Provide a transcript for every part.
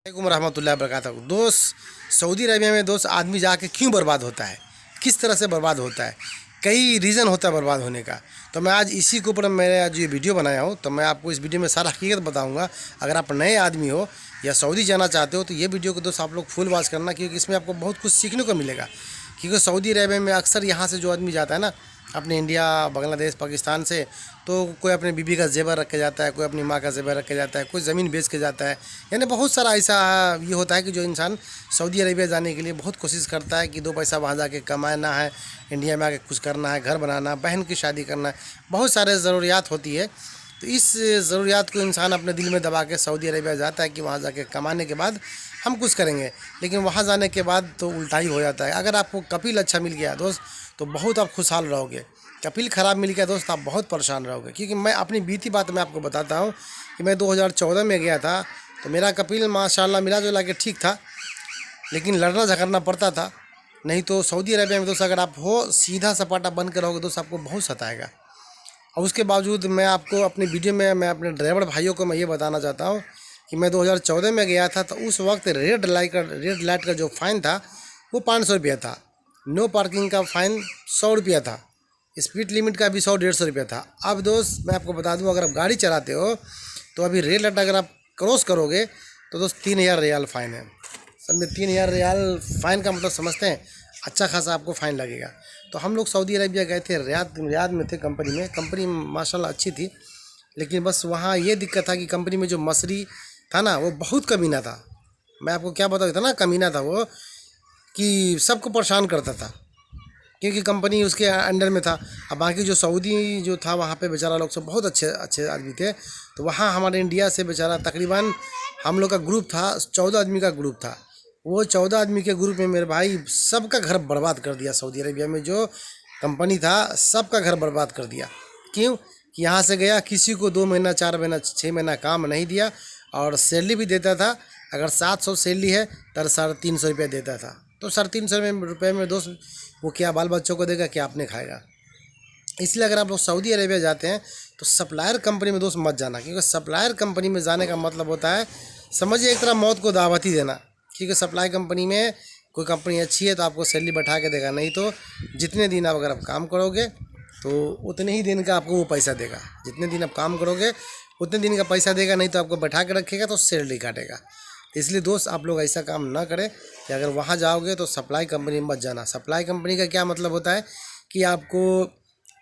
वालेकुम रहमतुल्लाहि वबरकातुहू। दोस्त, सऊदी अरबिया में दोस्त आदमी जाके क्यों बर्बाद होता है, किस तरह से बर्बाद होता है, कई रीज़न होता है बर्बाद होने का। तो मैं आज इसी के ऊपर मैंने आज ये वीडियो बनाया हूँ। तो मैं आपको इस वीडियो में सारा हकीकत बताऊँगा। अगर आप नए आदमी हो या सऊदी जाना चाहते हो तो ये वीडियो को दोस्त आप लोग फुल वॉच करना, क्योंकि इसमें आपको बहुत कुछ सीखने को मिलेगा। क्योंकि सऊदी अरबिया में अक्सर यहाँ से जो आदमी जाता है ना, अपने इंडिया, बांग्लादेश, पाकिस्तान से, तो कोई अपने बीबी का जेवर रख के जाता है, कोई अपनी माँ का जेवर रख के जाता है, कोई ज़मीन बेच के जाता है। यानी बहुत सारा ऐसा ये होता है कि जो इंसान सऊदी अरेबिया जाने के लिए बहुत कोशिश करता है कि दो पैसा वहाँ जाके कमाना है, इंडिया में आके कुछ करना है, घर बनाना, बहन की शादी करना है, बहुत सारे ज़रूरियात होती है। तो इस ज़रूरियात को इंसान अपने दिल में दबा के सऊदी अरेबिया जाता है कि वहाँ जाके कमाने के बाद हम कुछ करेंगे। लेकिन वहाँ जाने के बाद तो उल्टा ही हो जाता है। अगर आपको कपिल अच्छा मिल गया दोस्त तो बहुत आप खुशहाल रहोगे। कपिल ख़राब मिल गया दोस्त आप बहुत परेशान रहोगे। क्योंकि मैं अपनी बीती बात मैं आपको बताता हूँ कि मैं 2014 में गया था तो मेरा कपिल माशाल्लाह मिला जुला के ठीक था, लेकिन लड़ना झगड़ना पड़ता था। नहीं तो सऊदी अरेबिया में दोस्त अगर आप हो सीधा सपाटा बन कर रहोगे दोस्त आपको बहुत सताएगा। और उसके बावजूद मैं आपको अपनी वीडियो में मैं अपने ड्राइवर भाइयों को मैं ये बताना चाहता हूँ कि मैं 2014 में गया था तो उस वक्त रेड लाइट का जो फ़ाइन था वो 500 रुपया था। नो पार्किंग का फ़ाइन 100 रुपया था। स्पीड लिमिट का भी 100-150 रुपया था। अब दोस्त मैं आपको बता दूं, अगर आप गाड़ी चलाते हो तो अभी रेड लाइट अगर आप क्रॉस करोगे तो दोस्त 3000 रियाल फ़ाइन है। समझे, 3000 रियाल फ़ाइन का मतलब समझते हैं, अच्छा खासा आपको फ़ाइन लगेगा। तो हम लोग सऊदी अरेबिया गए थे, रियाद में थे कंपनी में। कंपनी माशाल्लाह अच्छी थी, लेकिन बस वहाँ ये दिक्कत था कि कंपनी में जो मसरी था ना वो बहुत कमीना था। मैं आपको क्या बताऊँ, इतना कमीना था वो कि सबको परेशान करता था, क्योंकि कंपनी उसके अंडर में था। अब बाकी जो सऊदी जो था वहाँ पे बेचारा लोग सब बहुत अच्छे अच्छे आदमी थे। तो वहाँ हमारे इंडिया से बेचारा तकरीबन हम लोग का ग्रुप था, 14 आदमी का ग्रुप था। वो 14 आदमी के ग्रुप में मेरे भाई सबका घर बर्बाद कर दिया। सऊदी अरेबिया में जो कंपनी था सबका घर बर्बाद कर दिया। क्यों कि यहाँ से गया, किसी को 2 महीना, 4 महीना, 6 महीना काम नहीं दिया, और सैलरी भी देता था। अगर 700 सैलरी है तो 350 रुपया देता था। तो 350 रुपये में दोस्त वो क्या बाल बच्चों को देगा, क्या आपने खाएगा। इसलिए अगर आप लोग सऊदी अरेबिया जाते हैं तो सप्लायर कंपनी में दोस्त मत जाना, क्योंकि सप्लायर कंपनी में जाने का मतलब होता है, समझिए एक तरह मौत को दावत ही देना। क्योंकि सप्लाई कंपनी में कोई कंपनी अच्छी है तो आपको सैलरी बैठा के देगा, नहीं तो जितने दिन आप अगर आप काम करोगे तो उतने ही दिन का आपको वो पैसा देगा। जितने दिन आप काम करोगे उतने दिन का पैसा देगा, नहीं तो आपको बैठा के रखेगा तो सैलरी काटेगा। इसलिए दोस्त आप लोग ऐसा काम ना करें कि अगर वहाँ जाओगे तो सप्लाई कंपनी में मत जाना। सप्लाई कंपनी का क्या मतलब होता है कि आपको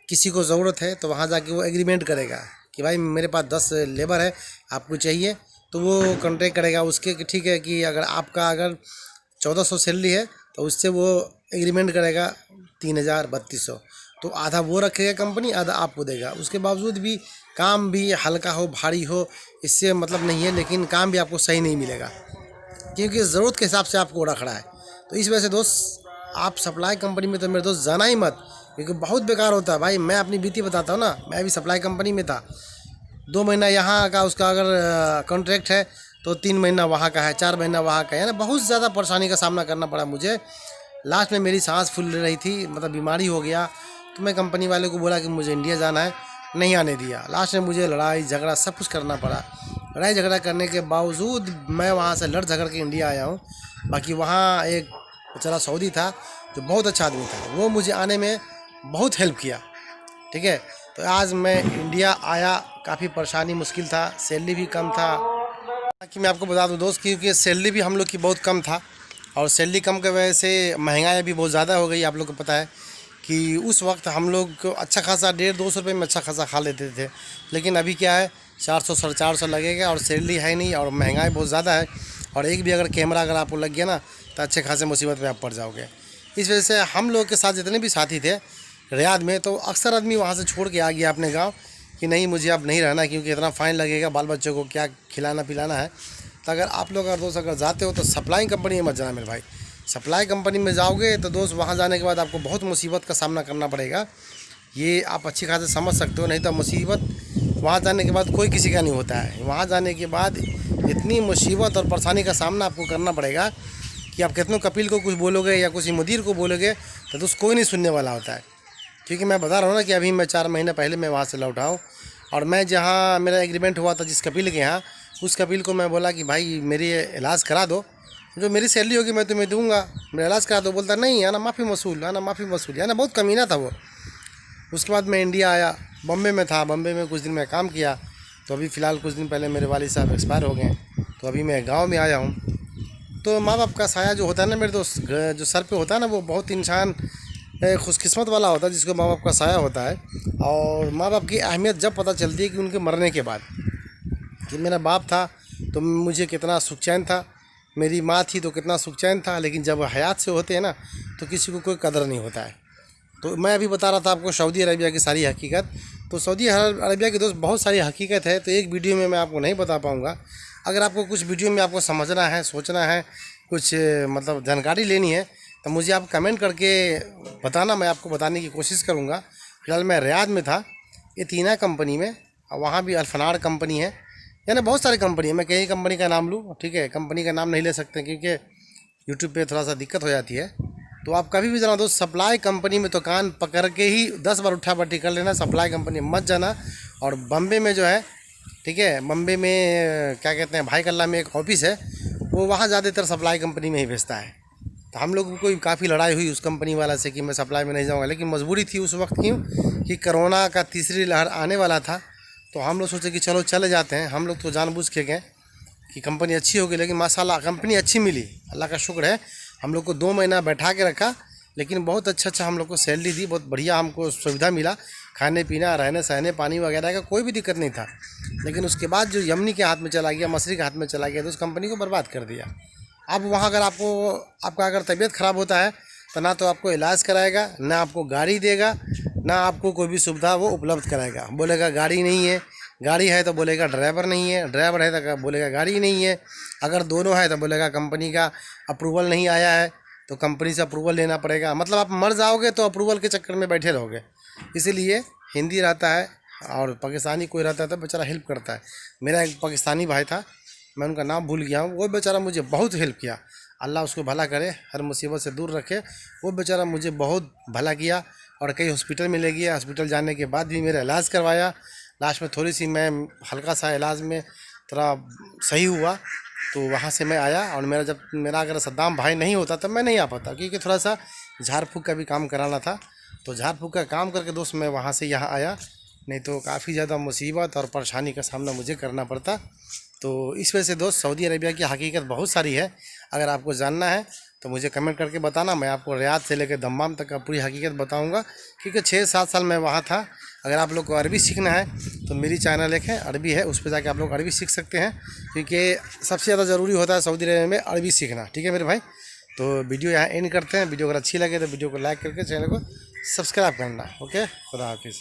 किसी को ज़रूरत है तो वहाँ जाके वो एग्रीमेंट करेगा कि भाई मेरे पास 10 लेबर है, आपको चाहिए, तो वो कॉन्ट्रैक्ट करेगा उसके कि ठीक है कि अगर आपका अगर 1400 सैलरी है तो उससे वो एग्रीमेंट करेगा 3000-3200। तो आधा वो रखेगा कंपनी, आधा आपको देगा। उसके बावजूद भी काम भी हल्का हो भारी हो इससे मतलब नहीं है, लेकिन काम भी आपको सही नहीं मिलेगा, क्योंकि ज़रूरत के हिसाब से आपको रखना है। तो इस वजह से दोस्त आप सप्लाई कंपनी में तो मेरे दोस्त जाना ही मत, क्योंकि बहुत बेकार होता है। भाई मैं अपनी बीती बताता हूँ ना, मैं भी सप्लाई कंपनी में था। 2 महीना यहाँ का उसका अगर कॉन्ट्रैक्ट है तो 3 महीना वहाँ का है, 4 महीना वहाँ का है ना। बहुत ज़्यादा परेशानी का सामना करना पड़ा मुझे। लास्ट में मेरी सांस फूल रही थी, मतलब बीमारी हो गया। तो मैं कंपनी वाले को बोला कि मुझे इंडिया जाना है, नहीं आने दिया। लास्ट में मुझे लड़ाई झगड़ा सब कुछ करना पड़ा। लड़ाई झगड़ा करने के बावजूद मैं वहाँ से लड़ झगड़ के इंडिया आया हूँ। बाकी वहाँ एक बेचारा सऊदी था जो बहुत अच्छा आदमी था, वो मुझे आने में बहुत हेल्प किया। ठीक है, तो आज मैं इंडिया आया, काफ़ी परेशानी मुश्किल था, सैलरी भी कम था। कि मैं आपको बता दूं दोस्त, क्योंकि सैलरी भी हम लोग की बहुत कम था, और सैलरी कम की वजह से महंगाई भी बहुत ज़्यादा हो गई। आप लोग को पता है कि उस वक्त हम लोग को अच्छा खासा 150-200 रुपये में अच्छा खासा खा लेते थे, लेकिन अभी क्या है 400-450 लगेगा, और सैलरी है नहीं, और महंगाई बहुत ज़्यादा है। और एक भी अगर कैमरा अगर आपको लग गया ना तो अच्छे खासे मुसीबत में आप पड़ जाओगे। इस वजह से हम लोग के साथ जितने भी साथी थे रियाद में, तो अक्सर आदमी वहाँ से छोड़ के आ गया अपने गाँव कि नहीं मुझे अब नहीं रहना, क्योंकि इतना फ़ाइन लगेगा, बाल बच्चों को क्या खिलाना पिलाना है। तो अगर आप लोग अगर दोस्त अगर जाते हो तो सप्लाई कंपनी में मत जाना मेरे भाई। सप्लाई कंपनी में जाओगे तो दोस्त वहाँ जाने के बाद आपको बहुत मुसीबत का सामना करना पड़ेगा, ये आप अच्छी खासे समझ सकते हो। नहीं तो मुसीबत वहाँ जाने के बाद कोई किसी का नहीं होता है। वहाँ जाने के बाद इतनी मुसीबत और परेशानी का सामना आपको करना पड़ेगा कि आप कितनों कपिल को कुछ बोलोगे या किसी मुदीर को बोलोगे तो दोस्त कोई नहीं सुनने वाला होता है। क्योंकि मैं बता रहा हूँ ना कि अभी मैं 4 महीने पहले मैं वहाँ से लौटा हूँ, और मैं जहाँ मेरा एग्रीमेंट हुआ था जिस कपिल के यहाँ, उस कपिल को मैं बोला कि भाई मेरी इलाज करा दो, जो मेरी सैलरी होगी मैं तुम्हें दूंगा, मेरा इलाज करा दो। बोलता नहीं आना माफ़ी वसूल, आना माफ़ी वसूल, है ना, बहुत कमीना था वो। उसके बाद मैं इंडिया आया, बम्बे में था, बम्बे में कुछ दिन मैं काम किया। तो अभी फ़िलहाल कुछ दिन पहले मेरे वालिद साहब एक्सपायर हो गए, तो अभी मैं गाँव में आया हूँ। तो माँ बाप का साया जो होता है ना मेरे दोस्त, जो सर पे होता है ना, वो बहुत इंसान खुशकिस्मत वाला होता है जिसको माँ बाप का साया होता है। और माँ बाप की अहमियत जब पता चलती है कि उनके मरने के बाद, कि मेरा बाप था तो मुझे कितना सुख चैन था, मेरी माँ थी तो कितना सुख चैन था, लेकिन जब हयात से होते हैं ना तो किसी को कोई कदर नहीं होता है। तो मैं अभी बता रहा था आपको सऊदी अरबिया की सारी हकीकत। तो सऊदी अरबिया की दोस्त बहुत सारी हकीकत है, तो एक वीडियो में मैं आपको नहीं बता पाऊँगा। अगर आपको कुछ वीडियो में आपको समझना है, सोचना है, कुछ मतलब जानकारी लेनी है, तो मुझे आप कमेंट करके बताना, मैं आपको बताने की कोशिश करूँगा। फिलहाल मैं रियाद में था, एतीना कंपनी में, और वहाँ भी अल्फनार कंपनी है, यानी बहुत सारी कंपनी है। मैं कहीं कंपनी का नाम लूँ, ठीक है, कंपनी का नाम नहीं ले सकते क्योंकि यूट्यूब पे थोड़ा सा दिक्कत हो जाती है। तो आप कभी भी जाना दोस्त, सप्लाई कंपनी में तो कान पकड़ के ही 10 बार उठा बैठी कर लेना, सप्लाई कंपनी में मत जाना। और बम्बे में जो है, ठीक है, बम्बे में क्या कहते हैं, भाई कल्ला में एक ऑफिस है, वो वहाँ ज़्यादातर सप्लाई कंपनी में ही भेजता है। तो हम लोगों को काफ़ी लड़ाई हुई उस कंपनी वाला से कि मैं सप्लाई में नहीं जाऊँगा, लेकिन मजबूरी थी उस वक्त। क्यों कि कोरोना का तीसरी लहर आने वाला था, तो हम लोग सोचे कि चलो चले जाते हैं। हम लोग तो जानबूझ के गए कि कंपनी अच्छी होगी, लेकिन माशाल्लाह कंपनी अच्छी मिली, अल्लाह का शुक्र है। हम लोग को 2 महीना बैठा के रखा, लेकिन बहुत अच्छा हम लोग को सैलरी दी, बहुत बढ़िया हमको सुविधा मिला, खाने पीना, रहने सहने, पानी वगैरह का कोई भी दिक्कत नहीं था। लेकिन उसके बाद जो यमनी के हाथ में चला गया, मसरी के हाथ में चला गया, तो उस कंपनी को बर्बाद कर दिया। अब वहाँ अगर आपका अगर तबीयत ख़राब होता है तो ना तो आपको इलाज कराएगा, ना आपको गाड़ी देगा, ना आपको कोई भी सुविधा वो उपलब्ध कराएगा। बोलेगा गाड़ी नहीं है, गाड़ी है तो बोलेगा ड्राइवर नहीं है, ड्राइवर है तो बोलेगा गाड़ी नहीं है, अगर दोनों है तो बोलेगा कंपनी का अप्रूवल नहीं आया है, तो कंपनी से अप्रूवल लेना पड़ेगा। मतलब आप मर जाओगे तो अप्रूवल के चक्कर में बैठे रहोगे। इसीलिए हिंदी रहता है और पाकिस्तानी कोई रहता है तो बेचारा हेल्प करता है। मेरा एक पाकिस्तानी भाई था, मैं उनका नाम भूल गया हूँ, वो बेचारा मुझे बहुत हेल्प किया, अल्लाह उसको भला करे, हर मुसीबत से दूर रखे। वो बेचारा मुझे बहुत भला किया और कई हॉस्पिटल में ले गया, हॉस्पिटल जाने के बाद भी मेरा इलाज करवाया। लास्ट में थोड़ी सी मैं हल्का सा इलाज में थोड़ा सही हुआ, तो वहाँ से मैं आया। और मेरा अगर सद्दाम भाई नहीं होता तब मैं नहीं आ पाता, क्योंकि थोड़ा सा झाड़ फूँक का भी काम कराना था। तो झाड़ फूँक का काम करके दोस्त मैं वहाँ से यहाँ आया, नहीं तो काफ़ी ज़्यादा मुसीबत और परेशानी का सामना मुझे करना पड़ता। तो इस वजह से दोस्त सऊदी अरबिया की हकीकत बहुत सारी है, अगर आपको जानना है तो मुझे कमेंट करके बताना, मैं आपको रियाद से लेकर दम्माम तक का पूरी हकीकत बताऊंगा। क्योंकि 6-7 साल मैं वहाँ था। अगर आप लोग को अरबी सीखना है तो मेरी चैनल एक है, अरबी है, उस पर जाके आप लोग अरबी सीख सकते हैं, क्योंकि सबसे ज़्यादा ज़रूरी होता है सऊदी अरबिया में अरबी सीखना। ठीक है मेरे भाई, तो वीडियो यहाँ एंड करते हैं। वीडियो अगर अच्छी लगे तो वीडियो को लाइक करके चैनल को सब्सक्राइब करना। ओके, खुदा हाफिज़।